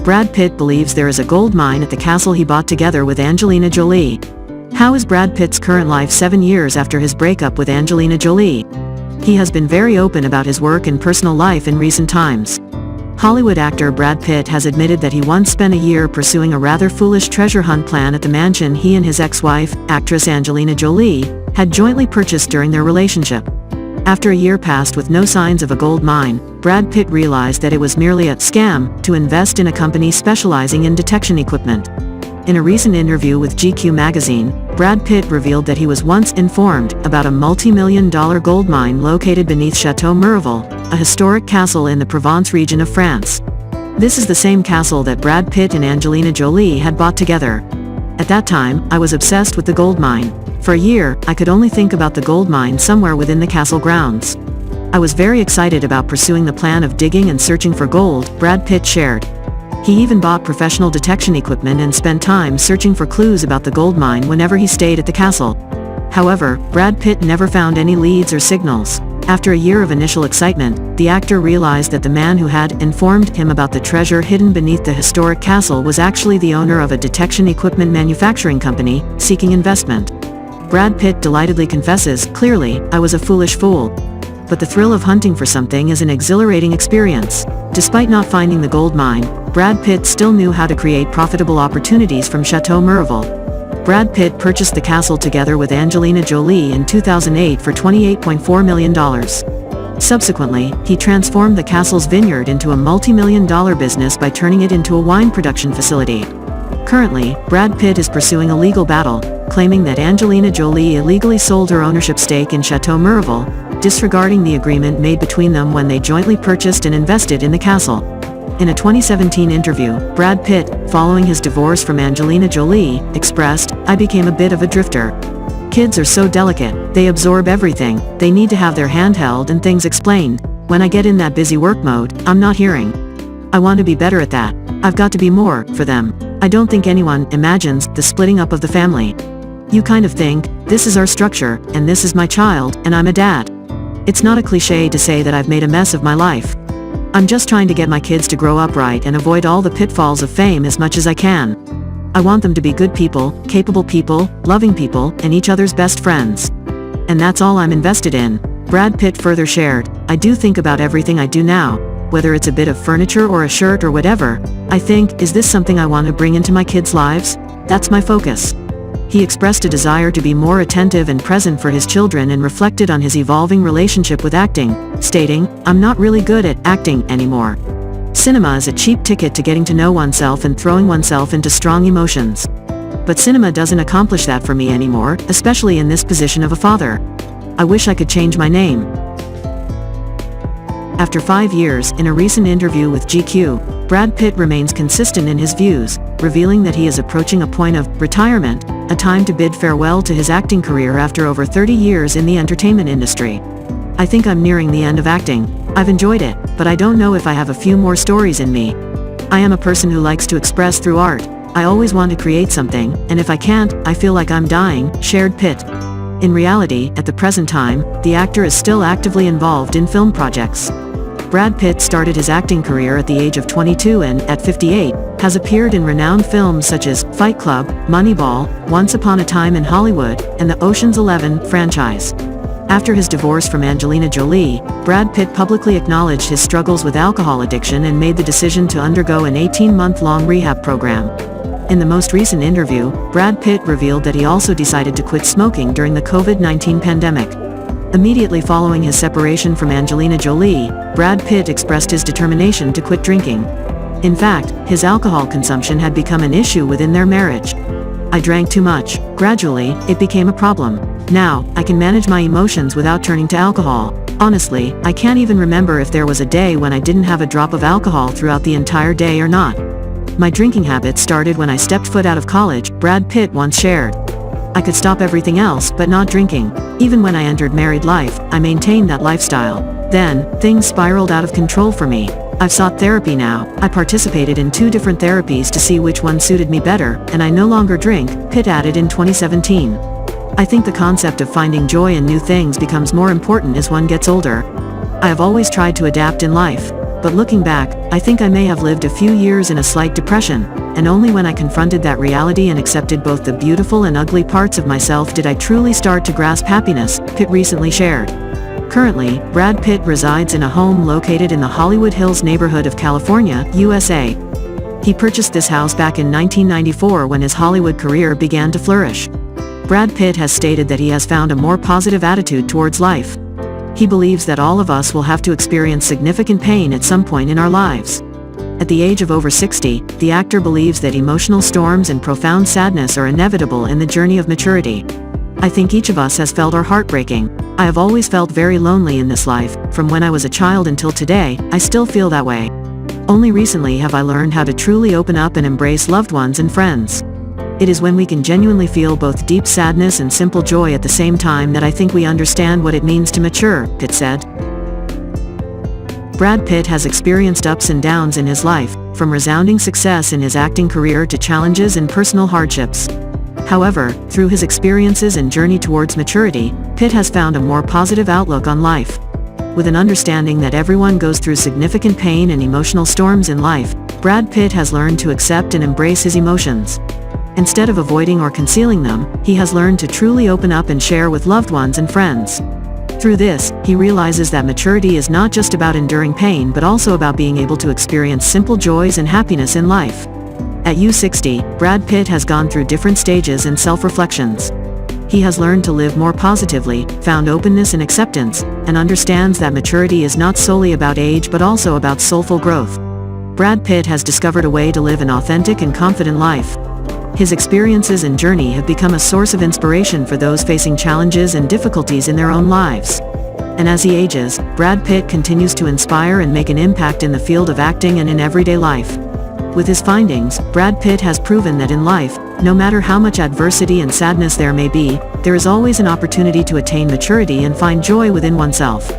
Brad Pitt believes there is a gold mine at the castle he bought together with Angelina Jolie. How is Brad Pitt's current life 7 years after his breakup with Angelina Jolie? He has been very open about his work and personal life in recent times. Hollywood actor Brad Pitt has admitted that he once spent a year pursuing a rather foolish treasure hunt plan at the mansion he and his ex-wife, actress Angelina Jolie, had jointly purchased during their relationship. After a year passed with no signs of a gold mine, Brad Pitt realized that it was merely a scam to invest in a company specializing in detection equipment. In a recent interview with GQ magazine, Brad Pitt revealed that he was once informed about a multi-million-dollar gold mine located beneath Chateau Miraval, a historic castle in the Provence region of France. This is the same castle that Brad Pitt and Angelina Jolie had bought together. At that time, I was obsessed with the gold mine. For a year, I could only think about the gold mine somewhere within the castle grounds. I was very excited about pursuing the plan of digging and searching for gold, Brad Pitt shared. He even bought professional detection equipment and spent time searching for clues about the gold mine whenever he stayed at the castle. However, Brad Pitt never found any leads or signals. After a year of initial excitement, the actor realized that the man who had informed him about the treasure hidden beneath the historic castle was actually the owner of a detection equipment manufacturing company, seeking investment. Brad Pitt delightedly confesses, "Clearly, I was a foolish fool." But the thrill of hunting for something is an exhilarating experience. Despite not finding the gold mine, Brad Pitt still knew how to create profitable opportunities from Chateau Miraval. Brad Pitt purchased the castle together with Angelina Jolie in 2008 for $28.4 million. Subsequently, he transformed the castle's vineyard into a multi-million-dollar business by turning it into a wine production facility. Currently, Brad Pitt is pursuing a legal battle, claiming that Angelina Jolie illegally sold her ownership stake in Chateau Miraval, disregarding the agreement made between them when they jointly purchased and invested in the castle. In a 2017 interview, Brad Pitt, following his divorce from Angelina Jolie, expressed, "I became a bit of a drifter. Kids are so delicate, they absorb everything, they need to have their hand held and things explained. When I get in that busy work mode, I'm not hearing. I want to be better at that. I've got to be more, for them. I don't think anyone imagines the splitting up of the family. You kind of think, this is our structure, and this is my child, and I'm a dad. It's not a cliche to say that I've made a mess of my life. I'm just trying to get my kids to grow up right and avoid all the pitfalls of fame as much as I can. I want them to be good people, capable people, loving people, and each other's best friends. And that's all I'm invested in." Brad Pitt further shared, "I do think about everything I do now, whether it's a bit of furniture or a shirt or whatever. I think, is this something I want to bring into my kids' lives? That's my focus." He expressed a desire to be more attentive and present for his children and reflected on his evolving relationship with acting, stating, "I'm not really good at acting anymore. Cinema is a cheap ticket to getting to know oneself and throwing oneself into strong emotions. But cinema doesn't accomplish that for me anymore, especially in this position of a father. I wish I could change my name." After 5 years, in a recent interview with GQ, Brad Pitt remains consistent in his views, revealing that he is approaching a point of retirement, a time to bid farewell to his acting career after over 30 years in the entertainment industry. "I think I'm nearing the end of acting. I've enjoyed it, but I don't know if I have a few more stories in me. I am a person who likes to express through art. I always want to create something, and if I can't, I feel like I'm dying," shared Pitt. In reality, at the present time, the actor is still actively involved in film projects. Brad Pitt started his acting career at the age of 22 and, at 58, has appeared in renowned films such as Fight Club, Moneyball, Once Upon a Time in Hollywood, and the Ocean's 11 franchise. After his divorce from Angelina Jolie, Brad Pitt publicly acknowledged his struggles with alcohol addiction and made the decision to undergo an 18-month-long rehab program. In the most recent interview, Brad Pitt revealed that he also decided to quit smoking during the COVID-19 pandemic. Immediately following his separation from Angelina Jolie, Brad Pitt expressed his determination to quit drinking. In fact, his alcohol consumption had become an issue within their marriage. "I drank too much. Gradually, it became a problem. Now, I can manage my emotions without turning to alcohol. Honestly, I can't even remember if there was a day when I didn't have a drop of alcohol throughout the entire day or not. My drinking habit started when I stepped foot out of college," Brad Pitt once shared. "I could stop everything else but not drinking. Even when I entered married life, I maintained that lifestyle. Then, things spiraled out of control for me. I've sought therapy now. I participated in 2 different therapies to see which one suited me better, and I no longer drink," Pitt added in 2017. "I think the concept of finding joy in new things becomes more important as one gets older. I have always tried to adapt in life, But looking back, I think I may have lived a few years in a slight depression, and only when I confronted that reality and accepted both the beautiful and ugly parts of myself did I truly start to grasp happiness, Pitt recently shared. Currently, Brad Pitt resides in a home located in the Hollywood Hills neighborhood of California, USA. He purchased this house back in 1994 when his Hollywood career began to flourish. Brad Pitt has stated that he has found a more positive attitude towards life. He believes that all of us will have to experience significant pain at some point in our lives. At the age of over 60, the actor believes that emotional storms and profound sadness are inevitable in the journey of maturity. I think each of us has felt our heart breaking. I have always felt very lonely in this life. From when I was a child until today, I still feel that way. Only recently have I learned how to truly open up and embrace loved ones and friends. It is when we can genuinely feel both deep sadness and simple joy at the same time that I think we understand what it means to mature, Pitt said. Brad Pitt has experienced ups and downs in his life, from resounding success in his acting career to challenges and personal hardships. However, through his experiences and journey towards maturity, Pitt has found a more positive outlook on life. With an understanding that everyone goes through significant pain and emotional storms in life, Brad Pitt has learned to accept and embrace his emotions. Instead of avoiding or concealing them, he has learned to truly open up and share with loved ones and friends. Through this, he realizes that maturity is not just about enduring pain but also about being able to experience simple joys and happiness in life. At age 60, Brad Pitt has gone through different stages and self-reflections. He has learned to live more positively, found openness and acceptance, and understands that maturity is not solely about age but also about soulful growth. Brad Pitt has discovered a way to live an authentic and confident life. His experiences and journey have become a source of inspiration for those facing challenges and difficulties in their own lives. And as he ages, Brad Pitt continues to inspire and make an impact in the field of acting and in everyday life. With his findings, Brad Pitt has proven that in life, no matter how much adversity and sadness there may be, there is always an opportunity to attain maturity and find joy within oneself.